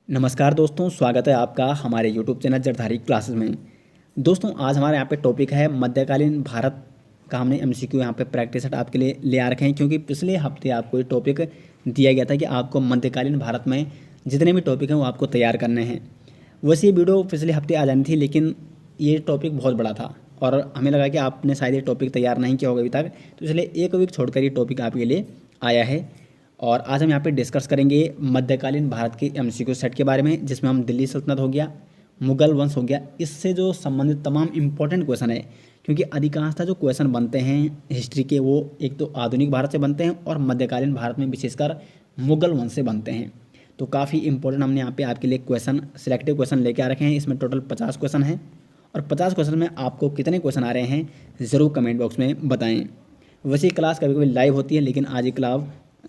नमस्कार दोस्तों, स्वागत है आपका हमारे यूट्यूब चैनल जरधारी क्लासेस में। दोस्तों आज हमारे यहाँ पे टॉपिक है मध्यकालीन भारत का। हमने एमसीक्यू यहाँ पे प्रैक्टिस सेट आपके लिए ले आ रखे हैं, क्योंकि पिछले हफ्ते आपको ये टॉपिक दिया गया था कि आपको मध्यकालीन भारत में जितने भी टॉपिक हैं वो आपको तैयार करने हैं। वैसे ये वीडियो पिछले हफ्ते आ जानी थी, लेकिन ये टॉपिक बहुत बड़ा था और हमें लगा कि आपने शायद ये टॉपिक तैयार नहीं किया होगा अभी तक, तो इसलिए एक वीक छोड़कर ये टॉपिक आपके लिए आया है। और आज हम यहाँ पे डिस्कस करेंगे मध्यकालीन भारत के एमसीक्यू सेट के बारे में, जिसमें हम दिल्ली सल्तनत हो गया, मुगल वंश हो गया, इससे जो संबंधित तमाम इंपॉर्टेंट क्वेश्चन है। क्योंकि अधिकांशतः जो क्वेश्चन बनते हैं हिस्ट्री के वो एक तो आधुनिक भारत से बनते हैं और मध्यकालीन भारत में विशेषकर मुगल वंश से बनते हैं। तो काफ़ी इंपॉर्टेंट हमने यहाँ पे आपके लिए क्वेश्चन सिलेक्टिव क्वेश्चन लेके आ रखे हैं। इसमें टोटल 50 क्वेश्चन हैं और 50 क्वेश्चन में आपको कितने क्वेश्चन आ रहे हैं ज़रूर कमेंट बॉक्स में बताएं। वैसे क्लास कभी कभी लाइव होती है, लेकिन आज ये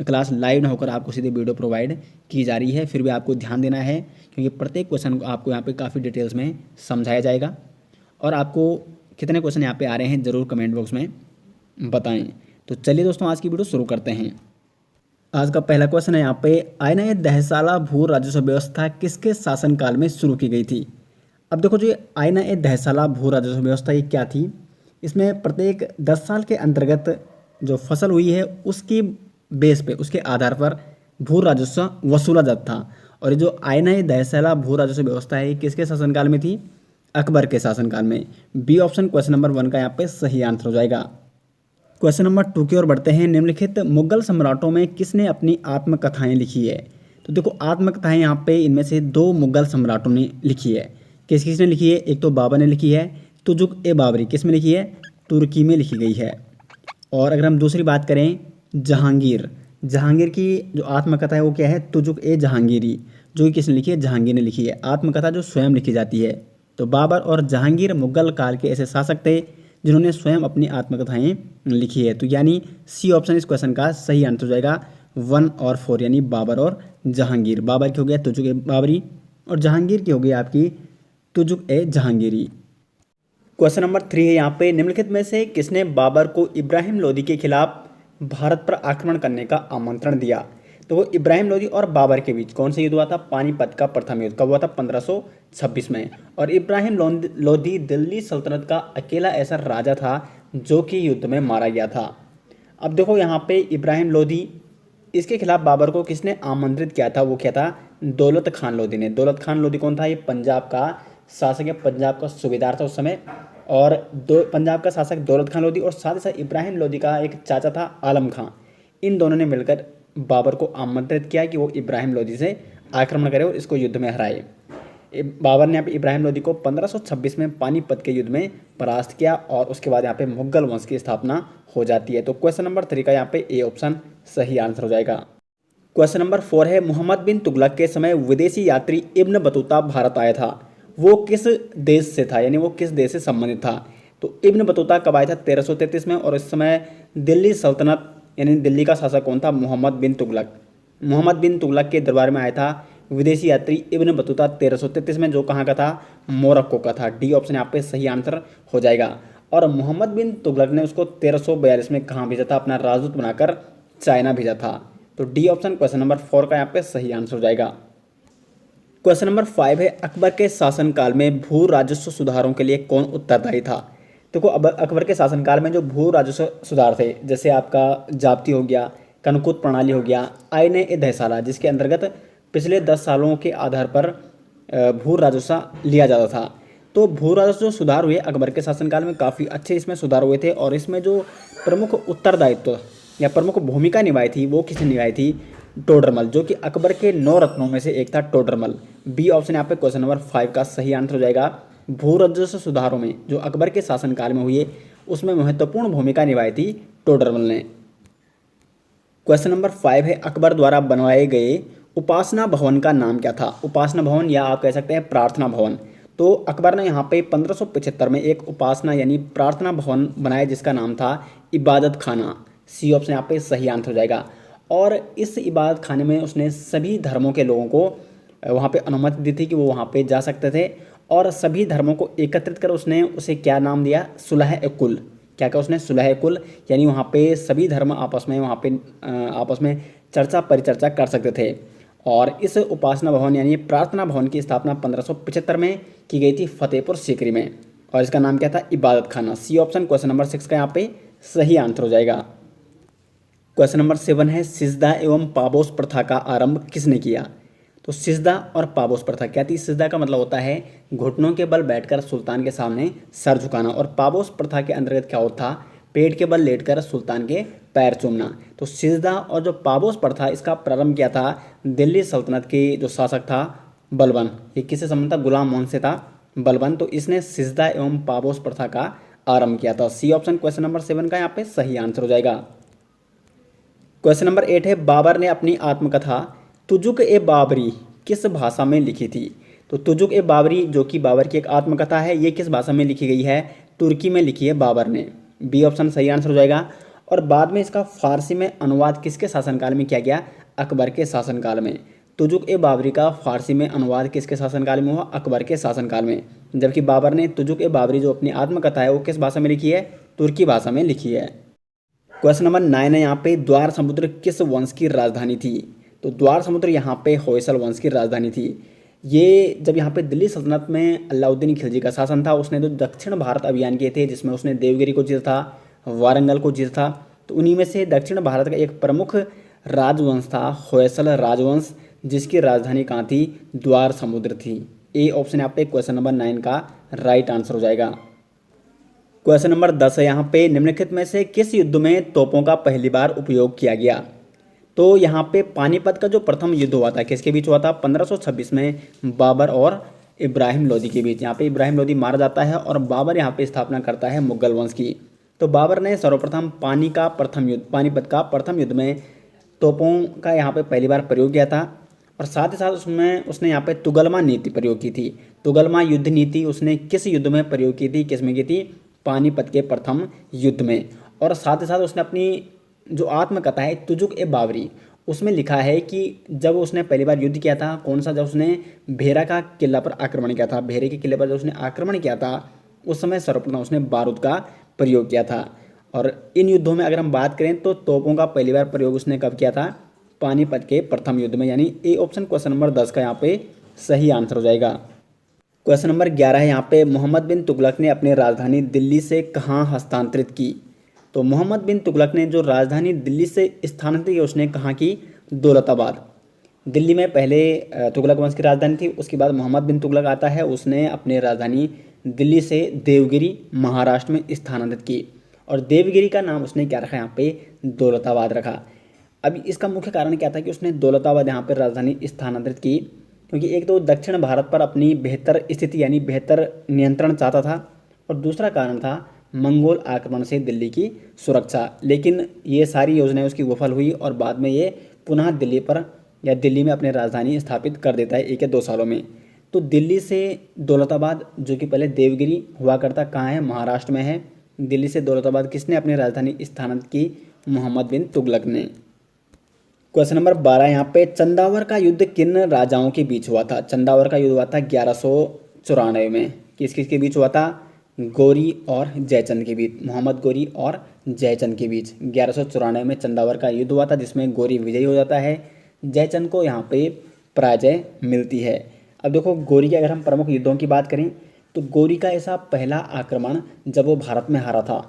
क्लास लाइव ना होकर आपको सीधे वीडियो प्रोवाइड की जा रही है। फिर भी आपको ध्यान देना है, क्योंकि प्रत्येक क्वेश्चन को आपको यहाँ पे काफ़ी डिटेल्स में समझाया जाएगा। और आपको कितने क्वेश्चन यहाँ पे आ रहे हैं ज़रूर कमेंट बॉक्स में बताएं। तो चलिए दोस्तों आज की वीडियो शुरू करते हैं। आज का पहला क्वेश्चन है यहाँ पे, आईना दहसाला भू राजस्व व्यवस्था किसके शासनकाल में शुरू की गई थी। अब देखो जो आईना दहसाला भू राजस्व व्यवस्था ये क्या थी। इसमें प्रत्येक 10 साल के अंतर्गत जो फसल हुई है उसकी बेस पे, उसके आधार पर भू राजस्व वसूला जाता था। और ये जो आईना दहसाला भू राजस्व व्यवस्था है किसके शासनकाल में थी, अकबर के शासनकाल में। बी ऑप्शन क्वेश्चन नंबर 1 का यहाँ पे सही आंसर हो जाएगा। क्वेश्चन नंबर 2 की ओर बढ़ते हैं। निम्नलिखित मुगल सम्राटों में किसने अपनी आत्मकथाएं लिखी है। तो देखो आत्मकथाएं यहाँ पे इनमें से 2 मुगल सम्राटों ने लिखी है। किस किसने लिखी है, एक तो बाबर ने लिखी है, तुजुक ए बाबरी किस में लिखी है, तुर्की में लिखी गई है। और अगर हम दूसरी बात करें जहांगीर की जो आत्मकथा है वो क्या है, तुजुक ए जहांगीरी, जो कि किसने लिखी है, जहांगीर ने लिखी है। आत्मकथा जो स्वयं लिखी जाती है। तो बाबर और जहांगीर मुगल काल के ऐसे शासक थे जिन्होंने स्वयं अपनी आत्मकथाएं लिखी है। तो यानी सी ऑप्शन इस क्वेश्चन का सही आंसर हो जाएगा 1 और 4, यानी बाबर और जहांगीर। बाबर की हो गया तुजुक ए बाबरी और जहांगीर की हो गई आपकी तुजुक ए जहांगीरी। क्वेश्चन नंबर 3 है यहाँ पे, निम्नलिखित में से किसने बाबर को इब्राहिम लोदी के खिलाफ भारत पर आक्रमण करने का आमंत्रण दिया। तो वो इब्राहिम लोदी और बाबर के बीच कौन सा युद्ध हुआ था, पानीपत का प्रथम युद्ध कब हुआ था, 1526 में। और इब्राहिम लोदी दिल्ली सल्तनत का अकेला ऐसा राजा था जो कि युद्ध में मारा गया था। अब देखो यहाँ पे इब्राहिम लोदी, इसके खिलाफ बाबर को किसने आमंत्रित किया था, वो क्या था, दौलत खान लोदी ने। दौलत खान लोदी कौन था, ये पंजाब का शासक है, पंजाब का सूबेदार था उस समय। और पंजाब का शासक दौलत खान लोदी और साथ ही साथ इब्राहिम लोदी का एक चाचा था आलम खां। इन दोनों ने मिलकर बाबर को आमंत्रित किया कि वो इब्राहिम लोदी से आक्रमण करे और इसको युद्ध में हराए। बाबर ने यहाँ पे इब्राहिम लोदी को 1526 में पानीपत के युद्ध में परास्त किया और उसके बाद यहाँ पे मुगल वंश की स्थापना हो जाती है। तो क्वेश्चन नंबर 3 का यहाँ पे ए ऑप्शन सही आंसर हो जाएगा। क्वेश्चन नंबर 4 है, मोहम्मद बिन तुगलक के समय विदेशी यात्री इब्न बतूता भारत आया था, वो किस देश से था, यानी वो किस देश से संबंधित था। तो इब्न बतूता कब आया था, 1333 में। और इस समय दिल्ली सल्तनत यानी दिल्ली का शासक कौन था, मोहम्मद बिन तुगलक। मोहम्मद बिन तुगलक के दरबार में आया था विदेशी यात्री इब्न बतूता 1333 में, जो कहाँ का था, मोरक्को का था। डी ऑप्शन यहाँ पे सही आंसर हो जाएगा। और मोहम्मद बिन तुगलक ने उसको 1342 में कहाँ भेजा था, अपना राजदूत बनाकर चाइना भेजा था। तो डी ऑप्शन क्वेश्चन नंबर 4 का यहाँ पे सही आंसर हो जाएगा। क्वेश्चन नंबर 5 है, अकबर के शासनकाल में भू राजस्व सुधारों के लिए कौन उत्तरदायी था। देखो अब अकबर के शासनकाल में जो भू राजस्व सुधार थे, जैसे आपका जाप्ती हो गया, कनकुत प्रणाली हो गया, आईन ए दहसाला, जिसके अंतर्गत पिछले 10 सालों के आधार पर भू राजस्व लिया जाता था। तो भू राजस्व सुधार हुए अकबर के शासनकाल में, काफ़ी अच्छे इसमें सुधार हुए थे। और इसमें जो प्रमुख उत्तरदायित्व या प्रमुख भूमिका निभाई थी वो किसने निभाई थी, टोडरमल, जो कि अकबर के 9 रत्नों में से एक था टोडरमल। बी ऑप्शन यहाँ पे क्वेश्चन नंबर 5 का सही आंसर हो जाएगा। भू राजस्व सुधारों में जो अकबर के शासनकाल में हुए उसमें महत्वपूर्ण भूमिका निभाई थी टोडरमल ने। क्वेश्चन नंबर 5 है, अकबर द्वारा बनवाए गए उपासना भवन का नाम क्या था। उपासना भवन या आप कह सकते हैं प्रार्थना भवन। तो अकबर ने यहाँ पे 1575 में एक उपासना यानी प्रार्थना भवन बनाया जिसका नाम था इबादत खाना। सी ऑप्शन यहाँ पे सही आंसर हो जाएगा। और इस इबादत खाने में उसने सभी धर्मों के लोगों को वहाँ पे अनुमति दी थी कि वो वहाँ पे जा सकते थे। और सभी धर्मों को एकत्रित कर उसने उसे क्या नाम दिया, सुलह ए कुल। क्या क्या उसने, सुलह ए कुल, यानी वहाँ पे सभी धर्म आपस में वहाँ पे आपस में चर्चा परिचर्चा कर सकते थे। और इस उपासना भवन यानी प्रार्थना भवन की स्थापना 1575 में की गई थी फतेहपुर सीकरी में, और इसका नाम क्या था? इबादत खाना। सी ऑप्शन क्वेश्चन नंबर 6 का यहाँ पे सही आंसर हो जाएगा। क्वेश्चन नंबर 7 है, सिजदा एवं पाबोस प्रथा का आरंभ किसने किया? तो सिजदा और पाबोस प्रथा क्या थी? सिजदा का मतलब होता है घुटनों के बल बैठकर सुल्तान के सामने सर झुकाना, और पाबोस प्रथा के अंतर्गत क्या होता? पेट के बल लेटकर सुल्तान के पैर चूमना। तो सिजदा और जो पाबोस प्रथा, इसका प्रारंभ किया था दिल्ली सल्तनत के जो शासक था बलबन। ये किससे संबंध था? गुलाम मोहन से था बलबन। तो इसने सिजदा एवं पाबोस प्रथा का आरंभ किया था। सी ऑप्शन क्वेश्चन नंबर 7 का यहाँ पे सही आंसर हो जाएगा। क्वेश्चन नंबर 8 है, बाबर ने अपनी आत्मकथा तुजुक ए बाबरी किस भाषा में लिखी थी? तो तुजुक ए बाबरी जो कि बाबर की एक आत्मकथा है, ये किस भाषा में लिखी गई है? तुर्की में लिखी है बाबर ने। बी ऑप्शन सही आंसर हो जाएगा। और बाद में इसका फारसी में अनुवाद किसके शासनकाल में किया गया? अकबर के शासनकाल में। तुजुक ए बाबरी का फारसी में अनुवाद किसके शासनकाल में हुआ? अकबर के शासनकाल में। जबकि बाबर ने तुजुक ए बाबरी जो अपनी आत्मकथा है वो किस भाषा में लिखी है? तुर्की भाषा में लिखी है। क्वेश्चन नंबर 9 है यहाँ पे, द्वार समुद्र किस वंश की राजधानी थी? तो द्वार समुद्र यहाँ पे होयसल वंश की राजधानी थी। ये जब यहाँ पे दिल्ली सल्तनत में अलाउद्दीन खिलजी का शासन था, उसने जो दक्षिण भारत अभियान किए थे जिसमें उसने देवगिरी को जीता था, वारंगल को जीता था, तो उन्हीं में से दक्षिण भारत का एक प्रमुख राजवंश था होयसल राजवंश, जिसकी राजधानी कहाँ थी? द्वार समुद्र थी। ए ऑप्शन यहाँ पे क्वेश्चन नंबर 9 का राइट आंसर हो जाएगा। क्वेश्चन नंबर 10 है यहाँ पे, निम्नलिखित में से किस युद्ध में तोपों का पहली बार उपयोग किया गया? तो यहाँ पे पानीपत का जो प्रथम युद्ध हुआ था किसके बीच हुआ था? 1526 में बाबर और इब्राहिम लोदी के बीच। यहाँ पे इब्राहिम लोदी मारा जाता है और बाबर यहाँ पे स्थापना करता है मुगल वंश की। तो बाबर ने सर्वप्रथम पानीपत का प्रथम युद्ध में तोपों का यहाँ पे पहली बार प्रयोग किया था, और साथ ही साथ उसमें उसने यहाँ पे तुगलमा नीति प्रयोग की थी। तुगलमा युद्ध नीति उसने किस युद्ध में प्रयोग की थी? किस में की थी? पानीपत के प्रथम युद्ध में। और साथ ही साथ उसने अपनी जो आत्मकथा है तुजुक ए बाबरी, उसमें लिखा है कि जब उसने पहली बार युद्ध किया था कौन सा? जब उसने भेरा का किला पर आक्रमण किया था। भेरे के किले पर जब उसने आक्रमण किया था उस समय सर्वप्रथम उसने बारूद का प्रयोग किया था। और इन युद्धों में अगर हम बात करें तो तोपों का पहली बार प्रयोग उसने कब किया था? पानीपत के प्रथम युद्ध में। यानी ए ऑप्शन क्वेश्चन नंबर 10 का यहाँ पे सही आंसर हो जाएगा। क्वेश्चन नंबर 11 है यहाँ पे, मोहम्मद बिन तुगलक ने अपनी राजधानी दिल्ली से कहाँ हस्तांतरित की? तो मोहम्मद बिन तुगलक ने जो राजधानी दिल्ली से स्थानांतरित की उसने कहाँ की? दौलताबाद। दिल्ली में पहले तुगलक वंश की राजधानी थी, उसके बाद मोहम्मद बिन तुगलक आता है, उसने अपनी राजधानी दिल्ली से देवगिरी महाराष्ट्र में स्थानांतरित की, और देवगिरी का नाम उसने क्या रखा? यहाँ पे दौलताबाद रखा। अब इसका मुख्य कारण क्या था कि उसने दौलताबाद यहाँ पर राजधानी स्थानांतरित की? क्योंकि एक तो दक्षिण भारत पर अपनी बेहतर स्थिति यानी बेहतर नियंत्रण चाहता था, और दूसरा कारण था मंगोल आक्रमण से दिल्ली की सुरक्षा। लेकिन ये सारी योजनाएं उसकी विफल हुई और बाद में ये पुनः दिल्ली पर या दिल्ली में अपनी राजधानी स्थापित कर देता है 1 या 2 सालों में। तो दिल्ली से दौलताबाद जो कि पहले देवगिरी हुआ करता, कहाँ है? महाराष्ट्र में है। दिल्ली से दौलताबाद किसने अपनी राजधानी स्थानांतरित की? मोहम्मद बिन तुगलक ने। क्वेश्चन नंबर 12 यहाँ पे, चंदावर का युद्ध किन राजाओं के बीच हुआ था? चंदावर का युद्ध हुआ था 1194 में। किस किस के बीच हुआ था? गौरी और जयचंद के बीच। मोहम्मद गौरी और जयचंद के बीच 1194 में चंदावर का युद्ध हुआ था, जिसमें गौरी विजयी हो जाता है, जयचंद को यहाँ पे पराजय मिलती है। अब देखो गौरी के अगर हम प्रमुख युद्धों की बात करें तो गौरी का ऐसा पहला आक्रमण जब वो भारत में हारा था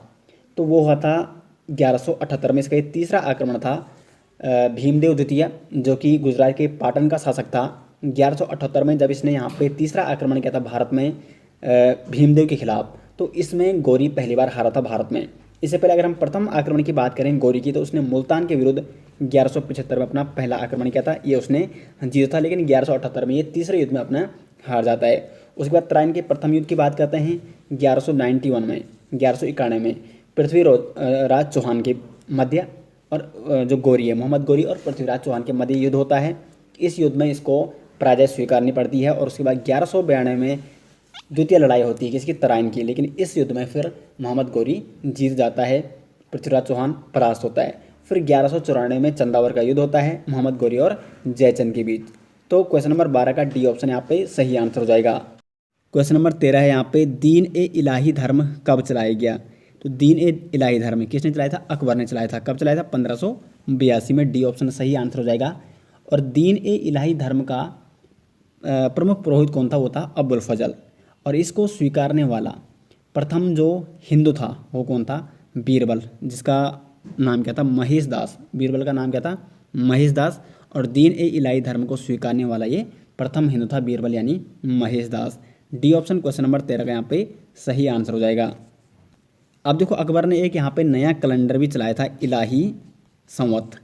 तो वो हुआ था 1178 में। इसका ये तीसरा आक्रमण था भीमदेव द्वितीय जो कि गुजरात के पाटन का शासक था। 1178 में जब इसने यहाँ पे तीसरा आक्रमण किया था भारत में भीमदेव के खिलाफ, तो इसमें गौरी पहली बार हारा था भारत में। इससे पहले अगर हम प्रथम आक्रमण की बात करें गौरी की, तो उसने मुल्तान के विरुद्ध 1175 में अपना पहला आक्रमण किया था, ये उसने जीता था। लेकिन 1178 में ये तीसरे युद्ध में अपना हार जाता है। उसके बाद तराइन के प्रथम युद्ध की बात करते हैं 1191 में 1191 में पृथ्वीराज चौहान के मध्य और जो गौरी है मोहम्मद गौरी और पृथ्वीराज चौहान के मध्य युद्ध होता है। इस युद्ध में इसको पराजय स्वीकारनी पड़ती है और उसके बाद 1192 में द्वितीय लड़ाई होती है किसकी? तराइन की। लेकिन इस युद्ध में फिर मोहम्मद गौरी जीत जाता है, पृथ्वीराज चौहान परास्त होता है। फिर 1194 में चंदावर का युद्ध होता है मोहम्मद गौरी और जयचंद के बीच। तो क्वेश्चन नंबर 12 का डी ऑप्शन यहाँ पे सही आंसर हो जाएगा। क्वेश्चन नंबर 13 है यहाँ पे, दीन ए इलाही धर्म कब चलाया गया? तो दीन ए इलाही धर्म किसने चलाया था? अकबर ने चलाया था। कब चलाया था? 1582 में। डी ऑप्शन सही आंसर हो जाएगा। और दीन ए इलाही धर्म का प्रमुख पुरोहित कौन था, वो था अबुल फजल। और इसको स्वीकारने वाला प्रथम जो हिंदू था वो कौन था, बीरबल, जिसका नाम क्या था, महेश दास। बीरबल का नाम क्या था, महेश दास। और दीन ए इलाही धर्म को स्वीकारने वाला ये प्रथम हिंदू था बीरबल यानी महेश दास। डी ऑप्शन क्वेश्चन नंबर 13 का यहाँ पे सही आंसर हो जाएगा। अब देखो अकबर ने एक यहाँ पे नया कैलेंडर भी चलाया था, इलाही संवत।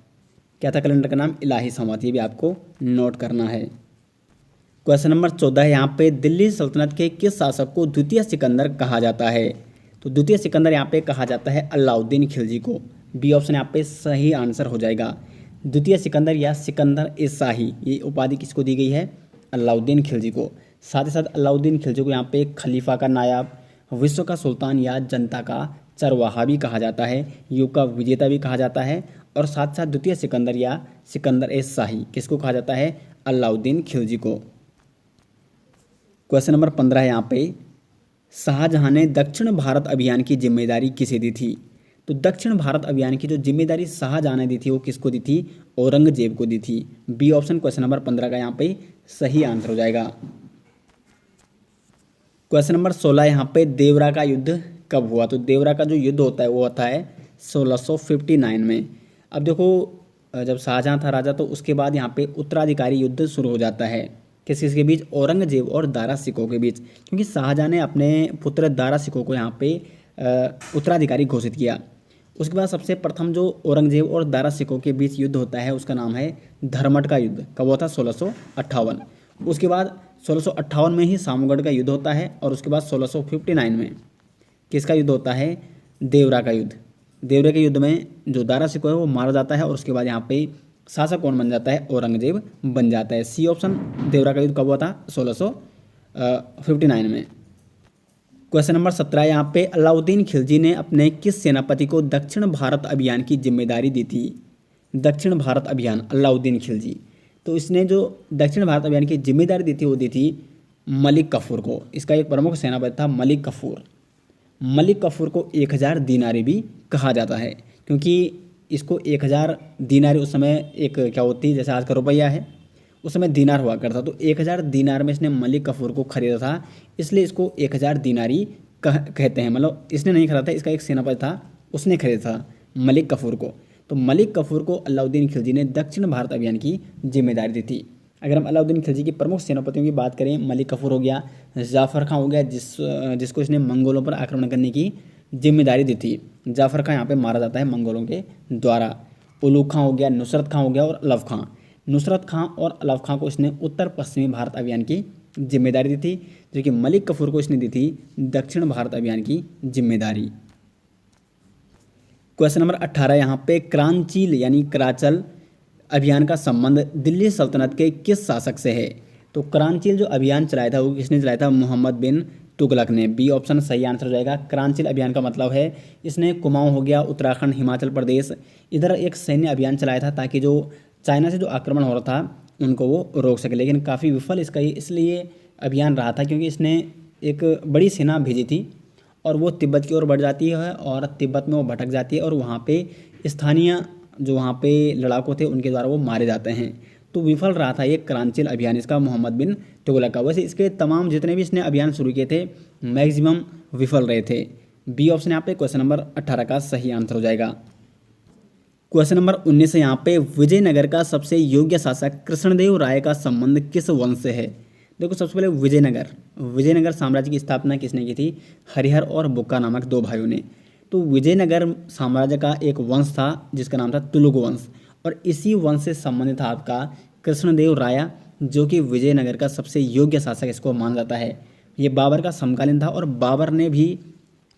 क्या था कैलेंडर का नाम, इलाही संवत। ये भी आपको नोट करना है। क्वेश्चन नंबर 14 है यहाँ पे, दिल्ली सल्तनत के किस शासक को द्वितीय सिकंदर कहा जाता है। तो द्वितीय सिकंदर यहाँ पे कहा जाता है अलाउद्दीन खिलजी को। बी ऑप्शन यहाँ पे सही आंसर हो जाएगा। द्वितीय सिकंदर या सिकंदर ए शाही, ये उपाधि किसको दी गई है, अलाउद्दीन खिलजी को। साथ ही साथ अलाउद्दीन खिलजी को यहाँ पे खलीफा का नायाब, विश्व का सुल्तान या जनता का चरवाहा भी कहा जाता है, युग का विजेता भी कहा जाता है। और साथ साथ द्वितीय सिकंदर या सिकंदर ए शाही किसको कहा जाता है, अलाउद्दीन खिलजी को। क्वेश्चन नंबर 15 है यहाँ पे, शाहजहां ने दक्षिण भारत अभियान की जिम्मेदारी किसे दी थी। तो दक्षिण भारत अभियान की जो जिम्मेदारी शाहजहां ने दी थी वो किसको दी थी, औरंगजेब को दी थी। बी ऑप्शन क्वेश्चन नंबर 15 का यहाँ पे सही आंसर हो जाएगा। क्वेश्चन नंबर 16 यहाँ पे, देवरा का युद्ध कब हुआ। तो देवरा का जो युद्ध होता है वो होता है 1659 में। अब देखो जब शाहजहां था राजा तो उसके बाद यहाँ पे उत्तराधिकारी युद्ध शुरू हो जाता है, किस किसके बीच, औरंगजेब और दारा सिकों के बीच। क्योंकि शाहजहां ने अपने पुत्र दारा सिकों को यहाँ पे उत्तराधिकारी घोषित किया। उसके बाद सबसे प्रथम जो औरंगजेब और दारा सिकों के बीच युद्ध होता है उसका नाम है धर्मट का युद्ध। कब हुआ था, 1658। उसके बाद 1658 में ही सामूगढ़ का युद्ध होता है। और उसके बाद 1659 में किसका युद्ध होता है, देवरा का युद्ध। देवरा के युद्ध में जो दारा सिको है वो मारा जाता है। और उसके बाद यहाँ पे शासक कौन बन जाता है, औरंगजेब बन जाता है। सी ऑप्शन, देवरा का युद्ध कब हुआ था, 1659 में। क्वेश्चन नंबर 17 यहाँ पे, अलाउद्दीन खिलजी ने अपने किस सेनापति को दक्षिण भारत अभियान की जिम्मेदारी दी थी। दक्षिण भारत अभियान, अलाउद्दीन खिलजी। तो इसने जो दक्षिण भारत अभियान की जिम्मेदारी दी थी वो दी थी मलिक कफूर को। इसका एक प्रमुख सेनापति था मलिक कफूर। मलिक कफूर को 1000 दीनारी भी कहा जाता है, क्योंकि इसको 1000 दीनारी उस समय एक क्या होती, जैसे आज का रुपया है उस समय दीनार हुआ करता। तो 1000 दीनार में इसने मलिक कफूर को खरीदा था, इसलिए इसको 1000 दीनारी कहते हैं। मतलब इसने नहीं खरीदा था, इसका एक सेनापति था उसने खरीदा था मलिक कफूर को। तो मलिक कफूर को अलाउद्दीन खिलजी ने दक्षिण भारत अभियान की जिम्मेदारी दी थी। अगर हम अलाउद्दीन खिलजी की प्रमुख सेनापतियों की बात करें, मलिक कफूर हो गया, जाफ़र खां हो गया जिसको इसने मंगोलों पर आक्रमण करने की जिम्मेदारी दी थी। जाफ़र खां यहाँ पे मारा जाता है मंगोलों के द्वारा। उलूग खां हो गया, नुसरत खां हो गया और अलव खां। नुसरत खां और अलव खां को इसने उत्तर पश्चिमी भारत अभियान की जिम्मेदारी दी थी, जो कि मलिक कफूर को इसने दी थी दक्षिण भारत अभियान की जिम्मेदारी। क्वेश्चन नंबर 18 यहाँ पे, क्रांचील यानी कराचल अभियान का संबंध दिल्ली सल्तनत के किस शासक से है। तो क्रांचील जो अभियान चलाया था वो किसने चलाया था, मोहम्मद बिन तुगलक ने। बी ऑप्शन सही आंसर हो जाएगा। क्रांचील अभियान का मतलब है इसने कुमाऊं हो गया, उत्तराखंड, हिमाचल प्रदेश, इधर एक सैन्य अभियान चलाया था ताकि जो चाइना से जो आक्रमण हो रहा था उनको वो रोक सके। लेकिन काफ़ी विफल इसका इसलिए अभियान रहा था, क्योंकि इसने एक बड़ी सेना भेजी थी और वो तिब्बत की ओर बढ़ जाती है और तिब्बत में वो भटक जाती है और वहाँ पे स्थानीय जो वहाँ पे लड़ाकू थे उनके द्वारा वो मारे जाते हैं। तो विफल रहा था ये क्रांचील अभियान इसका, मोहम्मद बिन तुगलक का। वैसे इसके तमाम जितने भी इसने अभियान शुरू किए थे मैक्सिमम विफल रहे थे। बी ऑप्शन यहाँ पे क्वेश्चन नंबर 18 का सही आंसर हो जाएगा। क्वेश्चन नंबर 19 है यहाँ पे, विजयनगर का सबसे योग्य शासक कृष्णदेव राय का संबंध किस वंश से है। देखो सबसे पहले विजयनगर साम्राज्य की स्थापना किसने की थी, हरिहर और बुक्का नामक दो भाइयों ने। तो विजयनगर साम्राज्य का एक वंश था जिसका नाम था तुलुग वंश, और इसी वंश से संबंधित था आपका कृष्णदेव राय, जो कि विजयनगर का सबसे योग्य शासक इसको माना जाता है। ये बाबर का समकालीन था और बाबर ने भी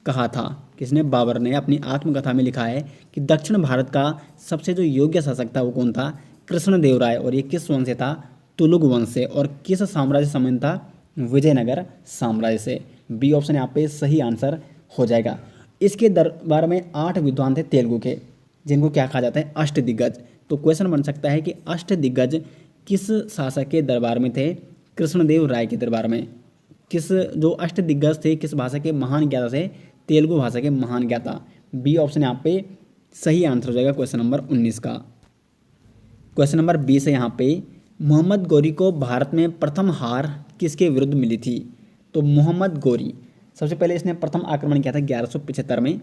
कहा था, किसने, बाबर ने अपनी आत्मकथा में लिखा है कि दक्षिण भारत का सबसे जो योग्य शासक था वो कौन था, कृष्णदेव राय। और ये किस वंश से था, तुलुग वंश से। और किस साम्राज्य से संबंध था, विजयनगर साम्राज्य से। बी ऑप्शन यहाँ पे सही आंसर हो जाएगा। इसके दरबार में 8 विद्वान थे तेलुगु के, जिनको क्या कहा जाता है, अष्टदिग्गज। तो क्वेश्चन बन सकता है कि अष्टदिग्गज किस शासक के दरबार में थे, कृष्णदेव राय के दरबार में। किस जो अष्टदिग्गज थे किस भाषा के महान ज्ञाता थे, तेलुगु भाषा के महान ज्ञाता। बी ऑप्शन यहाँ पे सही आंसर हो जाएगा क्वेश्चन नंबर 19 का। क्वेश्चन नंबर 20 है यहाँ पे, मोहम्मद गौरी को भारत में प्रथम हार किसके विरुद्ध मिली थी? तो मोहम्मद गौरी सबसे पहले इसने प्रथम आक्रमण किया था 1175 में,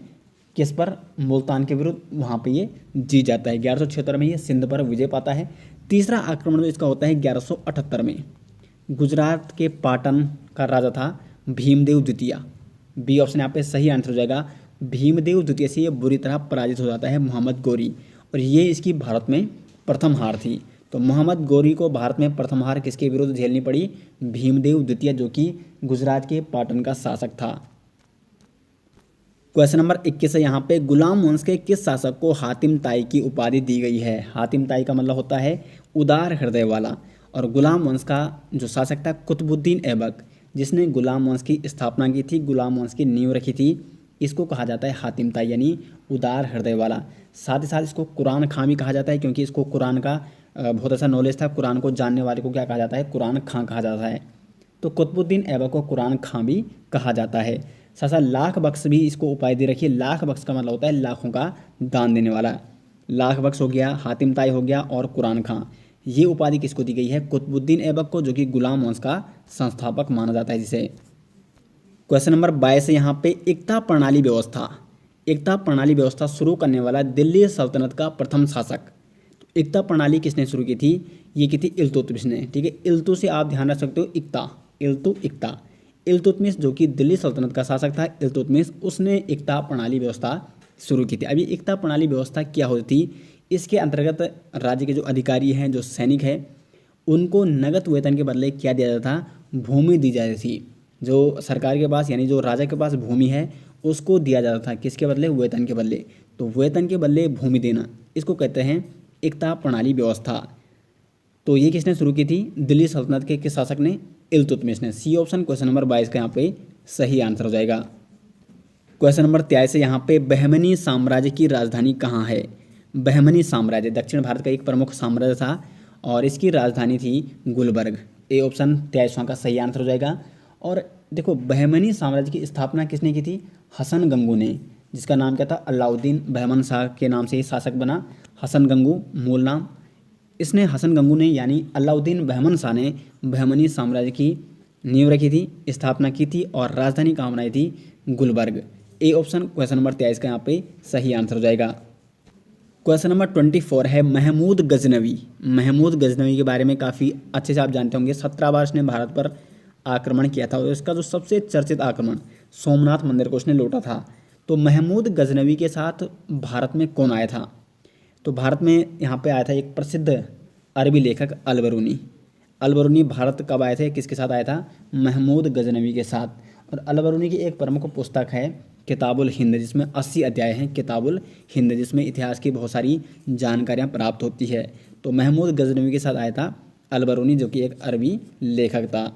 किस पर? मुल्तान के विरुद्ध। वहाँ पे ये जीत जाता है। 1176 में ये सिंध पर विजय पाता है। तीसरा आक्रमण जो इसका होता है 1178 में, गुजरात के पाटन का राजा था भीमदेव द्वितीय। बी ऑप्शन यहाँ पे सही आंसर हो जाएगा। भीमदेव द्वितीय से ये बुरी तरह पराजित हो जाता है मोहम्मद गौरी, और ये इसकी भारत में प्रथम हार थी। तो मोहम्मद गौरी को भारत में प्रथम हार किसके विरुद्ध झेलनी पड़ी? भीमदेव द्वितीय, जो कि गुजरात के पाटन का शासक था। क्वेश्चन नंबर 21 है यहाँ पे, गुलाम वंश के किस शासक को हातिम ताई की उपाधि दी गई है? हातिम ताई का मतलब होता है उदार हृदय वाला, और गुलाम वंश का जो शासक था कुतुबुद्दीन ऐबक, जिसने गुलाम वंश की स्थापना की थी, गुलाम वंश की नींव रखी थी, इसको कहा जाता है हातिम ताई, यानी उदार हृदय वाला। साथ ही साथ इसको कुरान खां भी कहा जाता है, क्योंकि इसको कुरान का बहुत अच्छा नॉलेज था। कुरान को जानने वाले को क्या कहा जाता है? कुरान खां कहा जाता है। तो कुतुबुद्दीन ऐबक को कुरान खां भी कहा जाता है। साथ साथ लाख बख्श भी इसको उपाधि दे रखी है। लाख बख्श का मतलब होता है लाखों का दान देने वाला। लाख बख्श हो गया, हातिम ताई हो गया, और कुरान खां, ये उपाधि किसको दी गई है? कुतुबुद्दीन ऐबक को, जो कि गुलाम वंश का संस्थापक माना जाता है जिसे। क्वेश्चन नंबर 22 है यहाँ पे, एकता प्रणाली व्यवस्था। एकता प्रणाली व्यवस्था शुरू करने वाला दिल्ली सल्तनत का प्रथम शासक। एकता प्रणाली किसने शुरू की थी? ये की थी इल्तुतमिश ने। ठीक है, इल्तु से आप ध्यान रख सकते हो, इक्ता, इल्तु इक्ता। इल्तुतमिश जो कि दिल्ली सल्तनत का शासक था, इल्तुतमिश, उसने एकता प्रणाली व्यवस्था शुरू की थी। अभी एकता प्रणाली व्यवस्था क्या होती थी? इसके अंतर्गत राज्य के जो अधिकारी हैं, जो सैनिक हैं, उनको नगद वेतन के बदले क्या दिया जाता था? भूमि दी जाती थी। जो सरकार के पास, यानी जो राजा के पास भूमि है, उसको दिया जाता था किसके बदले? वेतन के बदले। तो वेतन के बदले भूमि देना, इसको कहते हैं एकता प्रणाली व्यवस्था। तो ये किसने शुरू की थी? दिल्ली सल्तनत के किस शासक ने? इल्तुतमिश ने। सी ऑप्शन क्वेश्चन नंबर 22 का यहाँ पे सही आंसर हो जाएगा। क्वेश्चन नंबर 23 है यहाँ पे, बहमनी साम्राज्य की राजधानी कहाँ है? बहमनी साम्राज्य दक्षिण भारत का एक प्रमुख साम्राज्य था, और इसकी राजधानी थी गुलबर्ग। ए ऑप्शन 23वां का सही आंसर हो जाएगा। और देखो, बहमनी साम्राज्य की स्थापना किसने की थी? हसन गंगू ने, जिसका नाम क्या था? अलाउद्दीन बहमन शाह के नाम से ही शासक बना। हसन गंगू मूल नाम। इसने, हसन गंगू ने, यानी अलाउद्दीन बहमन शाह ने बहमनी साम्राज्य की नींव रखी थी, स्थापना की थी, और राजधानी कहाँ बनाई थी? Gulbarga. A option question number 23 का यहाँ पे सही आंसर हो जाएगा। क्वेश्चन नंबर 24 है, महमूद गजनवी। महमूद गजनवी के बारे में काफ़ी अच्छे से आप जानते होंगे। 17 बार इसने भारत पर आक्रमण किया था, और इसका जो सबसे चर्चित आक्रमण, सोमनाथ मंदिर को उसने लूटा था। तो महमूद गजनवी के साथ भारत में कौन आया था? तो भारत में यहाँ पे आया था एक प्रसिद्ध अरबी लेखक अलबरूनी। अलबरूनी भारत कब आए थे? किसके साथ आया था? महमूद गजनवी के साथ। और अलबरूनी की एक प्रमुख पुस्तक है किताबुल हिंद, जिसमें 80 अध्याय हैं। किताबुल हिंद, जिसमें इतिहास की बहुत सारी जानकारियाँ प्राप्त होती है। तो महमूद गजनवी के साथ आया था अलबरूनी, जो कि एक अरबी लेखक था।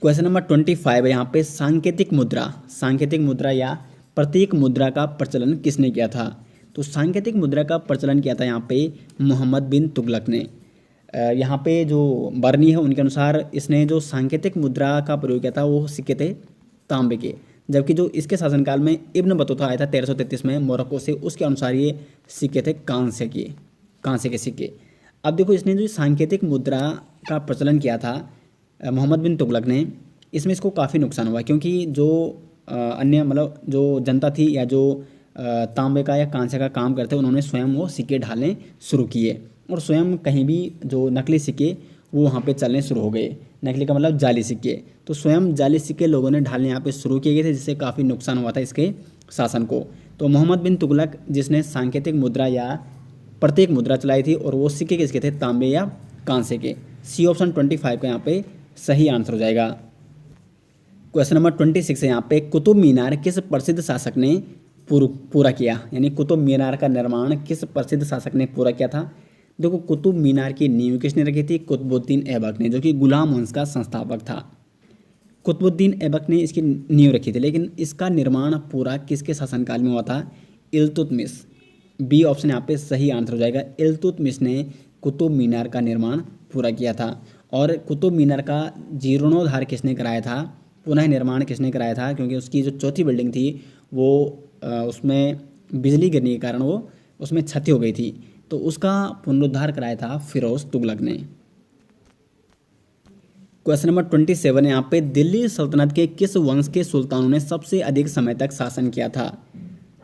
क्वेश्चन नंबर 25 है यहाँ पे, सांकेतिक मुद्रा। सांकेतिक मुद्रा या प्रतीक मुद्रा का प्रचलन किसने किया था? तो सांकेतिक मुद्रा का प्रचलन किया था यहाँ पे मोहम्मद बिन तुगलक ने। यहाँ पे जो बरनी है, उनके अनुसार इसने जो सांकेतिक मुद्रा का प्रयोग किया था वो सिक्के थे तांबे के, जबकि जो इसके शासनकाल में इब्न बतूता आया था 1333 में मोरक्को से, उसके अनुसार ये सिक्के थे कांस्य के, कांस्य के सिक्के। अब देखो, इसने जो सांकेतिक मुद्रा का प्रचलन किया था मोहम्मद बिन तुगलक ने, इसमें इसको काफ़ी नुकसान हुआ, क्योंकि जो अन्य मतलब जो जनता थी, या जो तांबे का या कांसे का काम करते, उन्होंने स्वयं वो सिक्के ढालने शुरू किए, और स्वयं कहीं भी जो नकली सिक्के वो वहाँ पे चलने शुरू हो गए। नकली का मतलब जाली सिक्के। तो स्वयं जाली सिक्के लोगों ने ढालने यहाँ पे शुरू किए गए थे, जिससे काफ़ी नुकसान हुआ था इसके शासन को। तो मोहम्मद बिन तुगलक, जिसने सांकेतिक मुद्रा या प्रत्येक मुद्रा चलाई थी, और वो सिक्के किसके थे? तांबे या कांसे के। सी ऑप्शन 25 का यहाँ पे सही आंसर हो जाएगा। क्वेश्चन नंबर 26 है यहाँ पे, कुतुब मीनार किस प्रसिद्ध शासक ने पूरा किया? यानी कुतुब मीनार का निर्माण किस प्रसिद्ध शासक ने पूरा किया था? देखो, कुतुब मीनार की नींव किसने रखी थी? कुतुबुद्दीन ऐबक ने, जो कि गुलाम वंश का संस्थापक था। कुतुबुद्दीन ऐबक ने इसकी नींव रखी थी, लेकिन इसका निर्माण पूरा किसके शासनकाल में हुआ था? इल्तुतमिश। बी ऑप्शन यहाँ पे सही आंसर हो जाएगा। इल्तुतमिश ने कुतुब मीनार का निर्माण पूरा किया था। और कुतुब मीनार का जीर्णोद्धार किसने कराया था? पुनः निर्माण किसने कराया था? क्योंकि उसकी जो चौथी बिल्डिंग थी वो उसमें बिजली गिरने के कारण वो उसमें क्षति हो गई थी। तो उसका पुनरुद्धार कराया था फिरोज तुगलक ने। क्वेश्चन नंबर 27 है यहाँ पे, दिल्ली सल्तनत के किस वंश के सुल्तानों ने सबसे अधिक समय तक शासन किया था?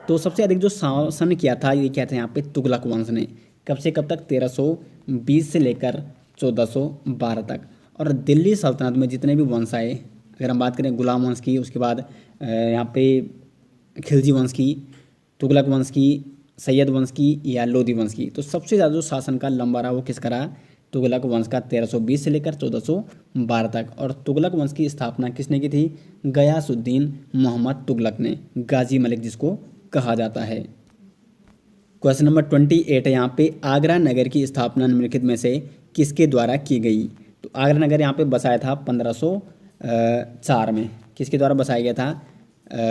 तो सबसे अधिक जो शासन किया था ये क्या था यहाँ पे, तुगलक वंश ने। कब से कब तक? 1320 से लेकर 1412 तक। और दिल्ली सल्तनत में जितने भी वंश आए, अगर हम बात करें गुलाम वंश की, उसके बाद यहाँ पे खिलजी वंश की, तुगलक वंश की, सैयद वंश की या लोधी वंश की, तो सबसे ज़्यादा जो शासन का लंबा रहा वो किसका रहा? तुगलक वंश का, 1320 से लेकर 1412 तक। और तुगलक वंश की स्थापना किसने की थी? गयासुद्दीन मोहम्मद तुगलक ने, गाजी मलिक जिसको कहा जाता है। क्वेश्चन नंबर 28 है यहाँ पे, आगरा नगर की स्थापना निम्नलिखित में से किसके द्वारा की गई? तो आगरा नगर यहाँ पे बसाया था 1504 में। किसके द्वारा बसाया गया था?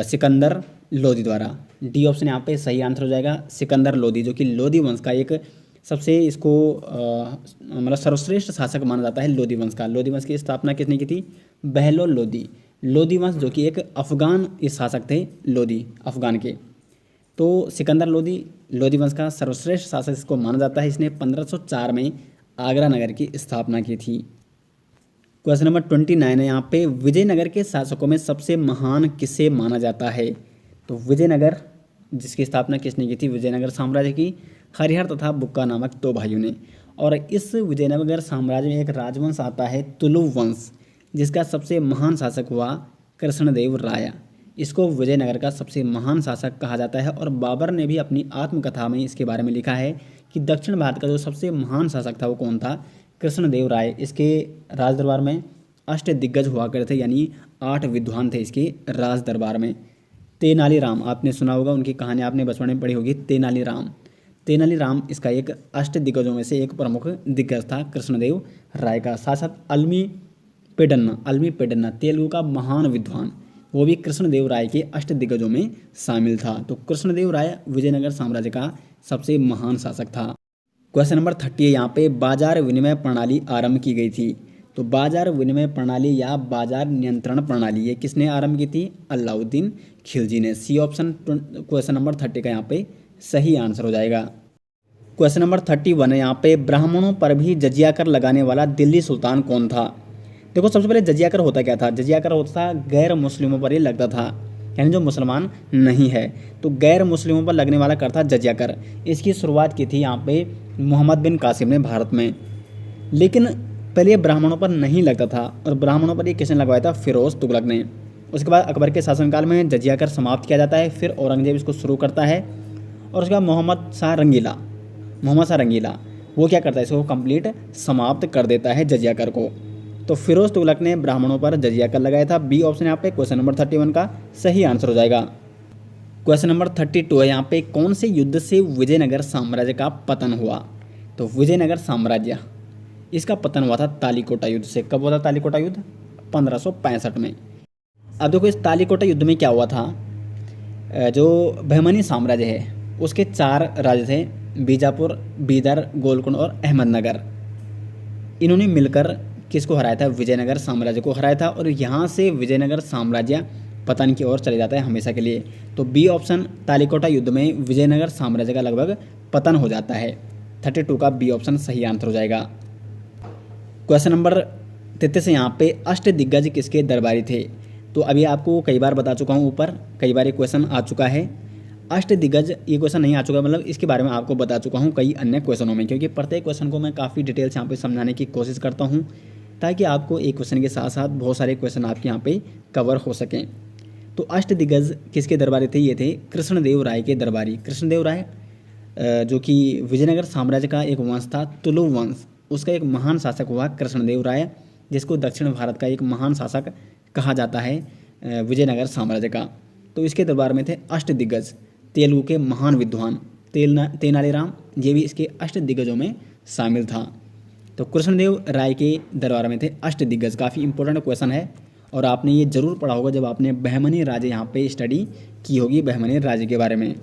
सिकंदर लोधी द्वारा। डी ऑप्शन यहाँ पे सही आंसर हो जाएगा, सिकंदर लोधी, जो कि लोधी वंश का एक सबसे इसको मतलब सर्वश्रेष्ठ शासक माना जाता है लोधी वंश का। लोधी वंश की स्थापना किसने की थी? बहलोल लोधी। लोधी वंश जो कि एक अफगान शासक थे, लोधी अफगान के। तो सिकंदर लोधी लोधी वंश का सर्वश्रेष्ठ शासक इसको माना जाता है। इसने 1504 में आगरा नगर की स्थापना की थी। क्वेश्चन नंबर 29 है यहाँ पे, विजयनगर के शासकों में सबसे महान किसे माना जाता है? तो विजयनगर जिसकी स्थापना किसने की थी? विजयनगर साम्राज्य की हरिहर तथा बुक्का नामक दो भाइयों ने। और इस विजयनगर साम्राज्य में एक राजवंश आता है तुलु वंश, जिसका सबसे महान शासक हुआ कृष्णदेव राय। इसको विजयनगर का सबसे महान शासक कहा जाता है। और बाबर ने भी अपनी आत्मकथा में इसके बारे में लिखा है कि दक्षिण भारत का जो सबसे महान शासक था वो कौन था? कृष्णदेव राय। इसके राज दरबार में अष्ट दिग्गज हुआ करते थे, यानी 8 विद्वान थे इसके राज दरबार में। तेनालीराम आपने सुना होगा, उनकी कहानी आपने बचपन में पढ़ी होगी, तेनालीराम। तेनालीराम इसका एक अष्ट दिग्गजों में से एक प्रमुख दिग्गज था कृष्णदेव राय का। साथ साथ अल्मी पेडन्ना तेलुगु का महान विद्वान, वो भी कृष्णदेव राय के अष्ट दिग्गजों में शामिल था। तो कृष्णदेव राय विजयनगर साम्राज्य का सबसे महान शासक था। क्वेश्चन नंबर 30 है यहाँ पे, बाजार विनिमय प्रणाली आरंभ की गई थी। तो बाजार विनिमय प्रणाली या बाजार नियंत्रण प्रणाली ये किसने आरंभ की थी? अलाउद्दीन खिलजी ने। सी ऑप्शन क्वेश्चन नंबर 30 का यहाँ पे सही आंसर हो जाएगा। क्वेश्चन नंबर 31 है यहाँ पे, ब्राह्मणों पर भी जजिया कर लगाने वाला दिल्ली सुल्तान कौन था? देखो सबसे पहले जजिया कर होता क्या था? जजिया कर होता था गैर मुस्लिमों पर ही लगता था, यानी जो मुसलमान नहीं है तो गैर मुस्लिमों पर लगने वाला कर था जजिया कर। इसकी शुरुआत की थी यहाँ पे मोहम्मद बिन कासिम ने भारत में। लेकिन पहले ब्राह्मणों पर नहीं लगता था, और ब्राह्मणों पर ये किसने लगवाया था? फिरोज तुगलक ने। उसके बाद अकबर के शासनकाल में जजिया कर समाप्त किया जाता है, फिर औरंगजेब इसको शुरू करता है। और उसके बाद मोहम्मद शाह रंगीला वो क्या करता है? इसको कंप्लीट समाप्त कर देता है जजिया कर को। तो फिरोज तुगलक ने ब्राह्मणों पर जजिया कर लगाया था। बी ऑप्शन यहाँ पे क्वेश्चन नंबर 31 का सही आंसर हो जाएगा। क्वेश्चन नंबर 32 है यहाँ पे, कौन से युद्ध से विजयनगर साम्राज्य का पतन हुआ? तो विजयनगर साम्राज्य इसका पतन हुआ था तालीकोटा युद्ध से। कब हुआ था तालीकोटा युद्ध? 1565 में। अब देखो इस तालीकोटा युद्ध में क्या हुआ था, जो बहमनी साम्राज्य है उसके 4 राज्य थे, बीजापुर, बीदर, गोलकुंड और अहमदनगर। इन्होंने मिलकर किसको हराया था? विजयनगर साम्राज्य को हराया था। और यहाँ से विजयनगर साम्राज्य पतन की ओर चले जाता है हमेशा के लिए। तो बी ऑप्शन तालीकोटा युद्ध में विजयनगर साम्राज्य का लगभग पतन हो जाता है। 32 का बी ऑप्शन सही आंसर हो जाएगा। क्वेश्चन नंबर 33 है यहाँ पे, अष्ट दिग्गज किसके दरबारी थे? तो अभी आपको कई बार बता चुका हूँ, ऊपर कई बार ये क्वेश्चन आ चुका है। अष्ट दिग्गज ये क्वेश्चन नहीं आ चुका, मतलब इसके बारे में आपको बता चुका हूँ कई अन्य क्वेश्चनों में, क्योंकि प्रत्येक क्वेश्चन को मैं काफ़ी डिटेल से यहाँ पे समझाने की कोशिश करता हूँ, ताकि आपको एक क्वेश्चन के साथ साथ बहुत सारे क्वेश्चन आपके यहाँ पे कवर हो सकें। तो अष्ट दिग्गज किसके दरबारी थे? ये थे कृष्णदेव राय के दरबारी। कृष्णदेव राय जो कि विजयनगर साम्राज्य का एक वंश था, तुलु वंश, उसका एक महान शासक हुआ कृष्णदेव राय, जिसको दक्षिण भारत का एक महान शासक कहा जाता है विजयनगर साम्राज्य का। तो इसके दरबार में थे अष्ट दिग्गज, तेलुगु के महान विद्वान तेनालीराम, ये भी इसके अष्ट दिग्गजों में शामिल था। तो कृष्णदेव राय के दरबार में थे अष्ट दिग्गज। काफ़ी इंपॉर्टेंट क्वेश्चन है और आपने ये जरूर पढ़ा होगा जब आपने बहमनी राज्य यहाँ पे स्टडी की होगी, बहमनी राज्य के बारे में।